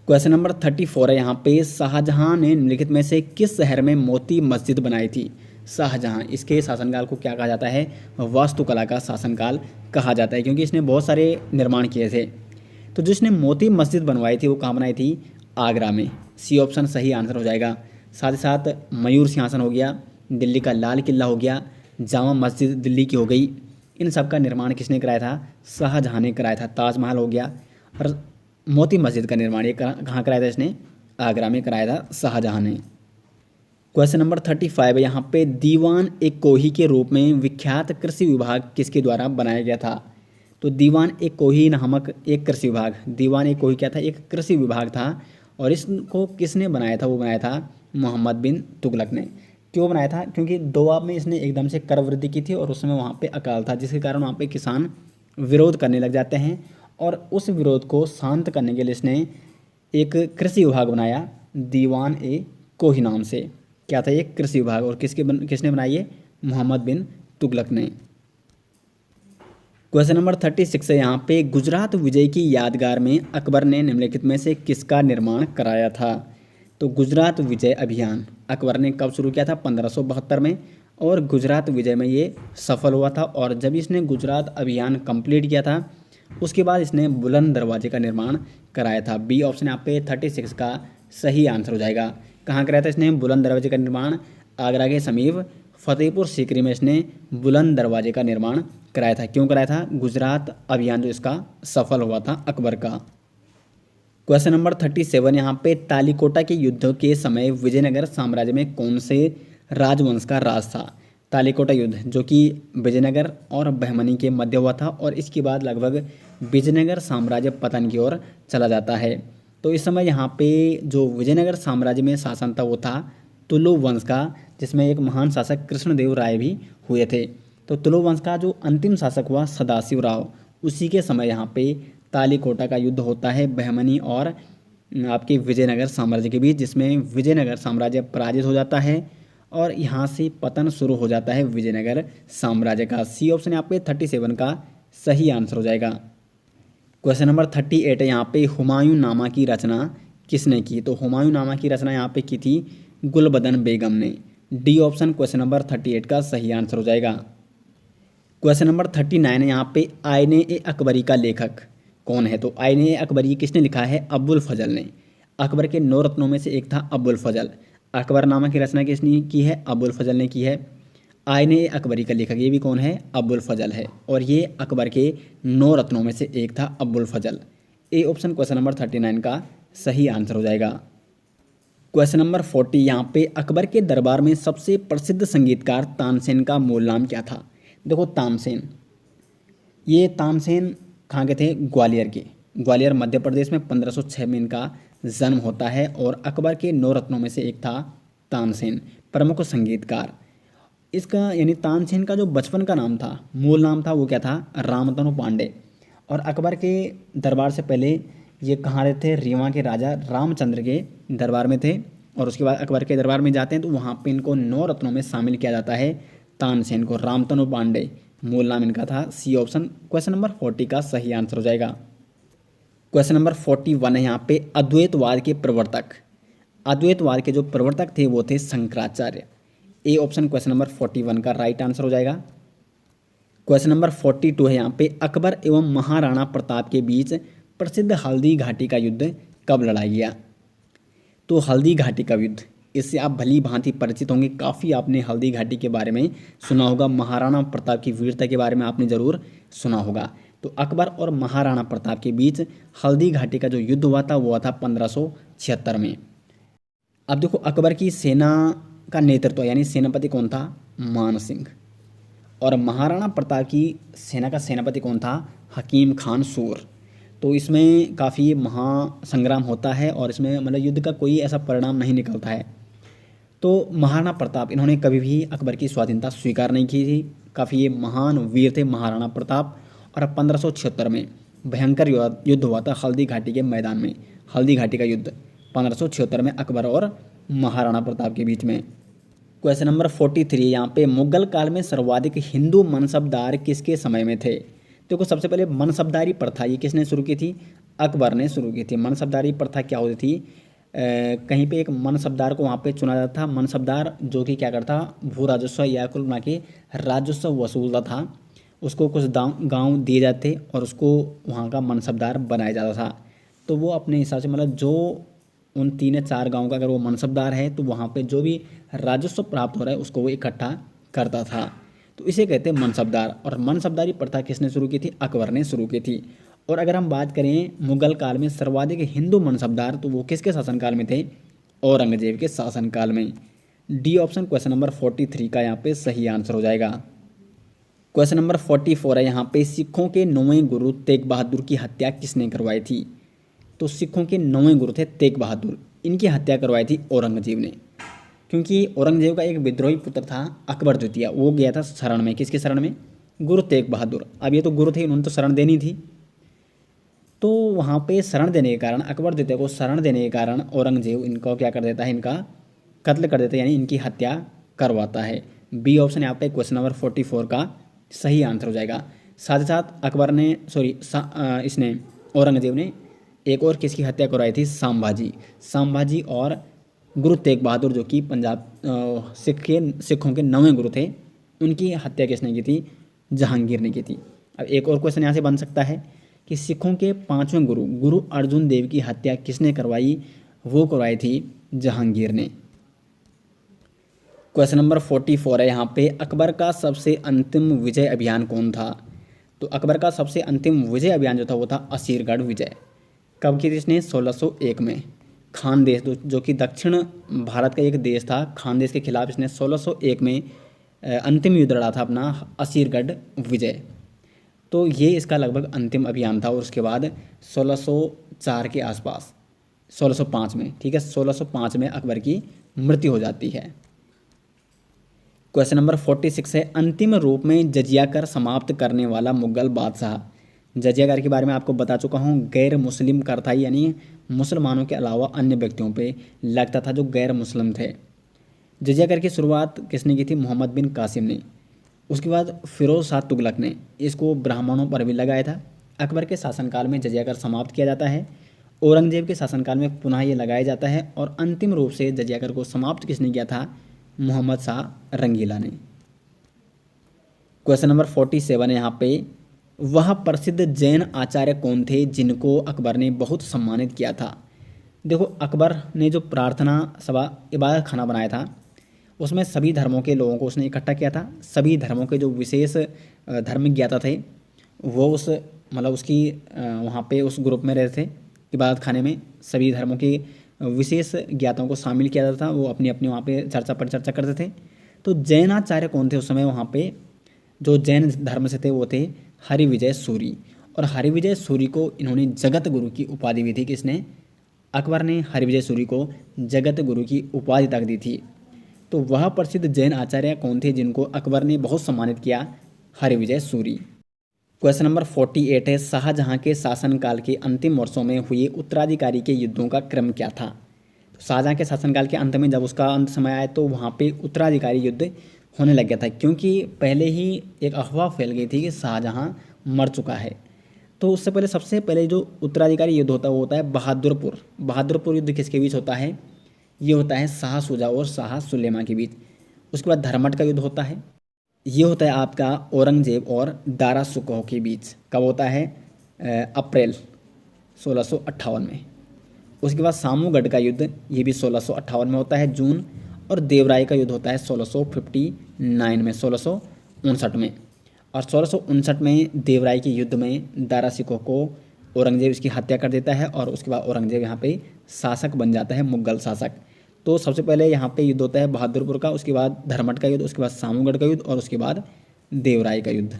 क्वेश्चन नंबर 34 है यहाँ पे, शाहजहां ने निम्नलिखित में से किस शहर में मोती मस्जिद बनाई थी? शाहजहां, इसके शासनकाल को क्या कहा जाता है? वास्तुकला का शासनकाल कहा जाता है, क्योंकि इसने बहुत सारे निर्माण किए थे। तो जिसने मोती मस्जिद बनवाई थी वो कहाँ बनाई थी? आगरा में। सी ऑप्शन सही आंसर हो जाएगा। साथ ही साथ मयूर सिंहासन हो गया, दिल्ली का लाल किला हो गया, जामा मस्जिद दिल्ली की हो गई, इन सब का निर्माण किसने कराया था? शाहजहाँ ने कराया था। ताजमहल हो गया और मोती मस्जिद का निर्माण ये कहाँ कराया था इसने? आगरा में कराया था शाहजहाँ ने। क्वेश्चन नंबर 35 है यहाँ पे, दीवान ए कोही के रूप में विख्यात कृषि विभाग किसके द्वारा बनाया गया था? तो दीवान ए कोही नामक एक कृषि विभाग, दीवान ए कोही क्या था? एक कृषि विभाग था और इसको किसने बनाया था? वो बनाया था मोहम्मद बिन तुगलक ने। क्यों बनाया था? क्योंकि दोआब में इसने एकदम से कर वृद्धि की थी और उस समय वहाँ पे अकाल था, जिसके कारण वहाँ पे किसान विरोध करने लग जाते हैं और उस विरोध को शांत करने के लिए इसने एक कृषि विभाग बनाया दीवान ए कोही नाम से। क्या था ये? कृषि विभाग। और किसने बनाई है? मोहम्मद बिन तुगलक ने। क्वेश्चन नंबर 36 है यहाँ पे, गुजरात विजय की यादगार में अकबर ने निम्नलिखित में से किसका निर्माण कराया था? तो गुजरात विजय अभियान अकबर ने कब शुरू किया था? 1572 में, और गुजरात विजय में ये सफल हुआ था। और जब इसने गुजरात अभियान कंप्लीट किया था उसके बाद इसने बुलंद दरवाजे का निर्माण कराया था। बी ऑप्शन यहाँ पे 36 का सही आंसर हो जाएगा। कहाँ कराया था इसने बुलंद दरवाजे का निर्माण? आगरा के समीप फतेहपुर सीकरी में इसने बुलंद दरवाजे का निर्माण कराया था। क्यों कराया था? गुजरात अभियान जो इसका सफल हुआ था अकबर का। क्वेश्चन नंबर 37 यहाँ पे, तालीकोटा के युद्ध के समय विजयनगर साम्राज्य में कौन से राजवंश का राज था? तालीकोटा युद्ध जो कि विजयनगर और बहमनी के मध्य हुआ था और इसके बाद लगभग विजयनगर साम्राज्य पतन की ओर चला जाता है। तो इस समय यहाँ पे जो विजयनगर साम्राज्य में शासन था वो था तुलु वंश का, जिसमें एक महान शासक कृष्णदेव राय भी हुए थे। तो तुलु वंश का जो अंतिम शासक हुआ सदाशिव राव, उसी के समय यहाँ पे तालीकोटा का युद्ध होता है बहमनी और आपके विजयनगर साम्राज्य के बीच, जिसमें विजयनगर साम्राज्य पराजित हो जाता है और यहाँ से पतन शुरू हो जाता है विजयनगर साम्राज्य का। सी ऑप्शन यहाँ पे 37 का सही आंसर हो जाएगा। क्वेश्चन नंबर 38 है यहाँ पे, हुमायूं नामा की रचना किसने की? तो हुमायूं नामा की रचना यहाँ पे की थी गुलबदन बेगम ने। डी ऑप्शन क्वेश्चन नंबर 38 का सही आंसर हो जाएगा। क्वेश्चन नंबर 39 है यहाँ पे, आईने ए अकबरी का लेखक कौन है? तो आईने ए अकबरी किसने लिखा है? अबुल फजल ने। अकबर के 9 रत्नों में से एक था अबुल फजल। अकबरनामा की रचना किसने की है? अबुल फजल ने की है। आईने ए अकबरी का लेखक ये भी कौन है? अबुल फजल है। और ये अकबर के 9 रत्नों में से एक था अबुल फजल। ए ऑप्शन क्वेश्चन नंबर 39 का सही आंसर हो जाएगा। क्वेश्चन नंबर 40 यहाँ पे, अकबर के दरबार में सबसे प्रसिद्ध संगीतकार तानसेन का मूल नाम क्या था? देखो तानसेन, ये तानसेन कहाँ के थे? ग्वालियर के। ग्वालियर मध्य प्रदेश में 1506 में इनका जन्म होता है और अकबर के 9 रत्नों में से एक था तानसेन, प्रमुख संगीतकार। इसका यानी तानसेन का जो बचपन का नाम था, मूल नाम था, वो क्या था? रामतनु पांडे। और अकबर के दरबार से पहले ये कहाँ रहते थे? रीवा के राजा रामचंद्र के दरबार में थे और उसके बाद अकबर के दरबार में जाते हैं तो वहाँ पे इनको 9 रत्नों में शामिल किया जाता है तानसेन को। रामतनु पांडे मूल नाम इनका था। सी ऑप्शन क्वेश्चन नंबर 40 का सही आंसर हो जाएगा। क्वेश्चन नंबर 41 है यहाँ पे, अद्वैतवाद के प्रवर्तक। अद्वैतवाद के जो प्रवर्तक थे वो थे शंकराचार्य। ए ऑप्शन क्वेश्चन नंबर 41 का राइट आंसर हो जाएगा। क्वेश्चन नंबर 42 है यहाँ पे, अकबर एवं महाराणा प्रताप के बीच प्रसिद्ध हल्दी घाटी का युद्ध कब लड़ा गया? तो हल्दी घाटी का युद्ध, इससे आप भली भांति परिचित होंगे, काफ़ी आपने हल्दी घाटी के बारे में सुना होगा, महाराणा प्रताप की वीरता के बारे में आपने ज़रूर सुना होगा। तो अकबर और महाराणा प्रताप के बीच हल्दी घाटी का जो युद्ध हुआ था वो हुआ था 1576 में। अब देखो अकबर की सेना का नेतृत्व यानी सेनापति कौन था? मान सिंह। और महाराणा प्रताप की सेना का सेनापति कौन था? हकीम खान सूर। तो इसमें काफ़ी महासंग्राम होता है और इसमें मतलब युद्ध का कोई ऐसा परिणाम नहीं निकलता है। तो महाराणा प्रताप इन्होंने कभी भी अकबर की स्वाधीनता स्वीकार नहीं की थी। काफ़ी ये महान वीर थे महाराणा प्रताप। और 1576 में भयंकर युद्ध हुआ था हल्दी घाटी के मैदान में। हल्दी घाटी का युद्ध 1576 में अकबर और महाराणा प्रताप के बीच में। क्वेश्चन नंबर 43 यहाँ पे, मुगल काल में सर्वाधिक हिंदू मनसबदार किसके समय में थे? देखो सबसे पहले मनसबदारी प्रथा ये किसने शुरू की थी? अकबर ने शुरू की थी। मनसबदारी प्रथा क्या होती थी? कहीं पे एक मनसबदार को वहाँ पे चुना जाता था। मनसबदार जो कि क्या करता? भू राजस्व या कुल मिला के राजस्व वसूलता था। उसको कुछ गांव दिए जाते और उसको वहाँ का मनसबदार बनाया जाता था। तो वो अपने हिसाब से मतलब जो उन 3 या 4 गाँव का अगर वो मनसबदार है तो वहाँ पे जो भी राजस्व प्राप्त हो रहा है उसको वो इकट्ठा करता था। तो इसे कहते हैं मनसबदार। और मनसबदारी प्रथा किसने शुरू की थी? अकबर ने शुरू की थी। और अगर हम बात करें मुगल काल में सर्वाधिक हिंदू मनसबदार, तो वो किसके शासनकाल में थे? औरंगजेब के शासनकाल में। डी ऑप्शन क्वेश्चन नंबर 43 का यहाँ पे सही आंसर हो जाएगा। क्वेश्चन नंबर 44 है यहाँ पे, सिखों के 9वें गुरु तेग बहादुर की हत्या किसने करवाई थी? तो सिखों के 9वें गुरु थे तेग बहादुर, इनकी हत्या करवाई थी औरंगजेब ने। क्योंकि औरंगजेब का एक विद्रोही पुत्र था अकबर द्वितीय, वो गया था शरण में। किसके शरण में? गुरु तेग बहादुर। अब ये तो गुरु थे, उन्होंने तो शरण देनी थी। तो वहाँ पे शरण देने के कारण, अकबर द्वितीय को शरण देने के कारण औरंगजेब इनको क्या कर देता है? इनका कत्ल कर देता है, यानी इनकी हत्या करवाता है। बी ऑप्शन यहाँ पे क्वेश्चन नंबर 44 का सही आंसर हो जाएगा। साथ ही साथ अकबर ने इसने औरंगजेब ने एक और किसकी हत्या करवाई थी? संभाजी और गुरु तेग बहादुर, जो कि पंजाब सिखों के 9वें गुरु थे, उनकी हत्या किसने की थी? जहांगीर ने की थी। अब एक और क्वेश्चन यहाँ से बन सकता है कि सिखों के 5वें गुरु गुरु अर्जुन देव की हत्या किसने करवाई? वो करवाई थी जहांगीर ने। क्वेश्चन नंबर 44 है यहाँ पे, अकबर का सबसे अंतिम विजय अभियान कौन था? तो अकबर का सबसे अंतिम विजय अभियान जो था वो था असीरगढ़ विजय। कब की थी इसने? 1601 में। खानदेश जो कि दक्षिण भारत का एक देश था, खानदेश के खिलाफ इसने 1601 में अंतिम युद्ध लड़ा था अपना, असीरगढ़ विजय। तो ये इसका लगभग अंतिम अभियान था। और उसके बाद 1604 के आसपास, 1605 में, ठीक है, 1605 में अकबर की मृत्यु हो जाती है। क्वेश्चन नंबर 46 है, अंतिम रूप में जजिया कर समाप्त करने वाला मुगल बादशाह। जजिया कर के बारे में आपको बता चुका हूँ, गैर मुस्लिम कर था, यानी मुसलमानों के अलावा अन्य व्यक्तियों पे लगता था जो गैर मुस्लिम थे। जजिया कर की शुरुआत किसने की थी? मोहम्मद बिन कासिम ने। उसके बाद फिरोज शाह तुगलक ने इसको ब्राह्मणों पर भी लगाया था। अकबर के शासनकाल में जजिया कर समाप्त किया जाता है, औरंगजेब के शासनकाल में पुनः ये लगाया जाता है, और अंतिम रूप से जजिया कर को समाप्त किसने किया था? मोहम्मद शाह रंगीला ने। क्वेश्चन नंबर 47 है यहाँ पे, वह प्रसिद्ध जैन आचार्य कौन थे जिनको अकबर ने बहुत सम्मानित किया था? देखो, अकबर ने जो प्रार्थना सभा इबादत खाना बनाया था उसमें सभी धर्मों के लोगों को उसने इकट्ठा किया था। सभी धर्मों के जो विशेष धर्म ज्ञाता थे वो उसकी वहाँ पे उस ग्रुप में रहते थे। इबादत खाने में सभी धर्मों के विशेष ज्ञाताओं को शामिल किया जाता था, वो अपनी अपनी वहाँ पे चर्चा करते थे। तो जैनाचार्य कौन थे उस समय? वहाँ पे जो जैन धर्म से थे वो थे हरिविजय सूरी। और हरिविजय सूरी को इन्होंने जगत गुरु की उपाधि दी थी। किसने? अकबर ने हरिविजय सूरी को जगत गुरु की उपाधि तक दी थी। तो वह प्रसिद्ध जैन आचार्य कौन थे जिनको अकबर ने बहुत सम्मानित किया? हरिविजय सूरी। क्वेश्चन नंबर 48 है, शाहजहां के शासनकाल के अंतिम वर्षों में हुए उत्तराधिकारी के युद्धों का क्रम क्या था? तो शाहजहां के शासनकाल के अंत में जब उसका अंत समय आया तो वहाँ पे उत्तराधिकारी युद्ध होने लग गया था, क्योंकि पहले ही एक अफवाह फैल गई थी कि शाहजहां मर चुका है। तो उससे पहले सबसे पहले जो उत्तराधिकारी युद्ध होता है वो होता है बहादुरपुर युद्ध। किसके बीच होता है? ये होता है शाह शुजा और शाह सुलेमा के बीच। उसके बाद धर्मट का युद्ध होता है, ये होता है आपका औरंगजेब और दारा सुकोह के बीच। कब होता है? अप्रैल 1658 में। उसके बाद सामूगढ़ का युद्ध, ये भी 1658 में होता है, जून। और देवराय का युद्ध होता है 1659 में, 1659 में। और 1659 में देवराय के युद्ध में दारा सिकोह को औरंगजेब इसकी हत्या कर देता है, और उसके बाद औरंगजेब यहाँ पे शासक बन जाता है, मुगल शासक। तो सबसे पहले यहाँ पे युद्ध होता है बहादुरपुर का, उसके बाद धर्मट का युद्ध, उसके बाद सामूगढ़ का युद्ध, और उसके बाद देवराय का युद्ध।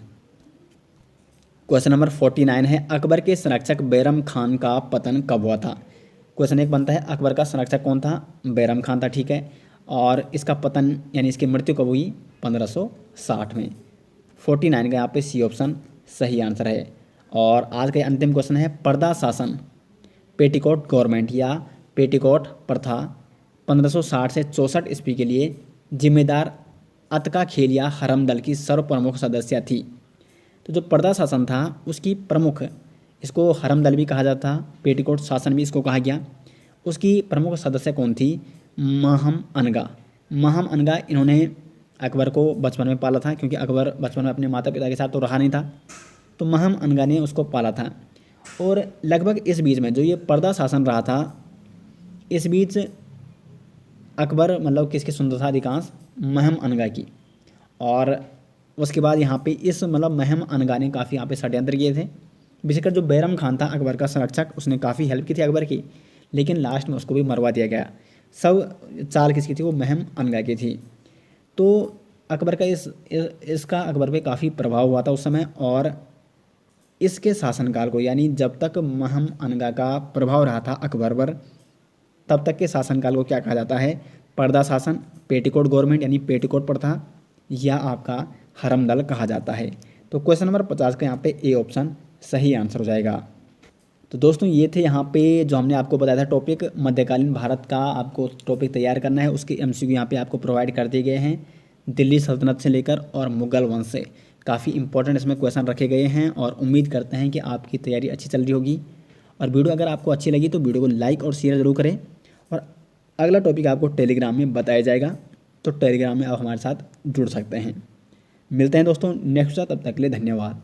क्वेश्चन नंबर 49 है, अकबर के संरक्षक बैरम खान का पतन कब हुआ था? क्वेश्चन एक बनता है, अकबर का संरक्षक कौन था? बैरम खान था, ठीक है। और इसका पतन यानी इसकी मृत्यु कब हुई? 1560 में। 49 का यहाँ पे सी ऑप्शन सही आंसर है। और आज का अंतिम क्वेश्चन है, पर्दा शासन पेटीकोट गवर्नमेंट या पेटीकोट प्रथा 1560 से 64 ईस्वी के लिए जिम्मेदार अतका खेल या हरम दल की सर्व प्रमुख सदस्य थी। तो जो पर्दा शासन था उसकी प्रमुख, इसको हरम दल भी कहा जाता था, पेटीकोट शासन भी इसको कहा गया। उसकी प्रमुख सदस्य कौन थी? महम अनगा। इन्होंने अकबर को बचपन में पाला था, क्योंकि अकबर बचपन में अपने माता पिता के साथ तो रहा नहीं था, तो महम अनगा ने उसको पाला था। और लगभग इस बीच में जो ये पर्दा शासन रहा था इस बीच अकबर मतलब किसकी सुंदरता अधिकांश महम अनगा की। और उसके बाद यहाँ पे इस मतलब महम अनगा ने काफ़ी यहाँ पे षड्यंत्र किए थे। विशेषकर जो बैरम खान था अकबर का संरक्षक, उसने काफ़ी हेल्प की थी अकबर की, लेकिन लास्ट में उसको भी मरवा दिया गया। सब चाल किसकी थी, वो महम अनगा की थी। तो अकबर का इसका अकबर पे काफ़ी प्रभाव हुआ था उस समय। और इसके शासनकाल को, यानी जब तक महम अनगा का प्रभाव रहा था अकबर पर, तब तक के शासनकाल को क्या कहा जाता है, पर्दा शासन, पेटीकोट गवर्नमेंट यानी पेटीकोट प्रथा, या आपका हरम दल कहा जाता है। तो क्वेश्चन नंबर 50 का यहाँ पे ए ऑप्शन सही आंसर हो जाएगा। तो दोस्तों ये थे यहाँ पे जो हमने आपको बताया था टॉपिक, मध्यकालीन भारत का आपको टॉपिक तैयार करना है। उसके एमसीक्यू यहाँ पे आपको प्रोवाइड कर दिए गए हैं, दिल्ली सल्तनत से लेकर और मुगल वंश से। काफ़ी इंपॉर्टेंट इसमें क्वेश्चन रखे गए हैं और उम्मीद करते हैं कि आपकी तैयारी अच्छी चल रही होगी। और वीडियो अगर आपको अच्छी लगी तो वीडियो को लाइक और शेयर ज़रूर करें। और अगला टॉपिक आपको टेलीग्राम में बताया जाएगा, तो टेलीग्राम में आप हमारे साथ जुड़ सकते हैं। मिलते हैं दोस्तों नेक्स्ट, तब तक के लिए धन्यवाद।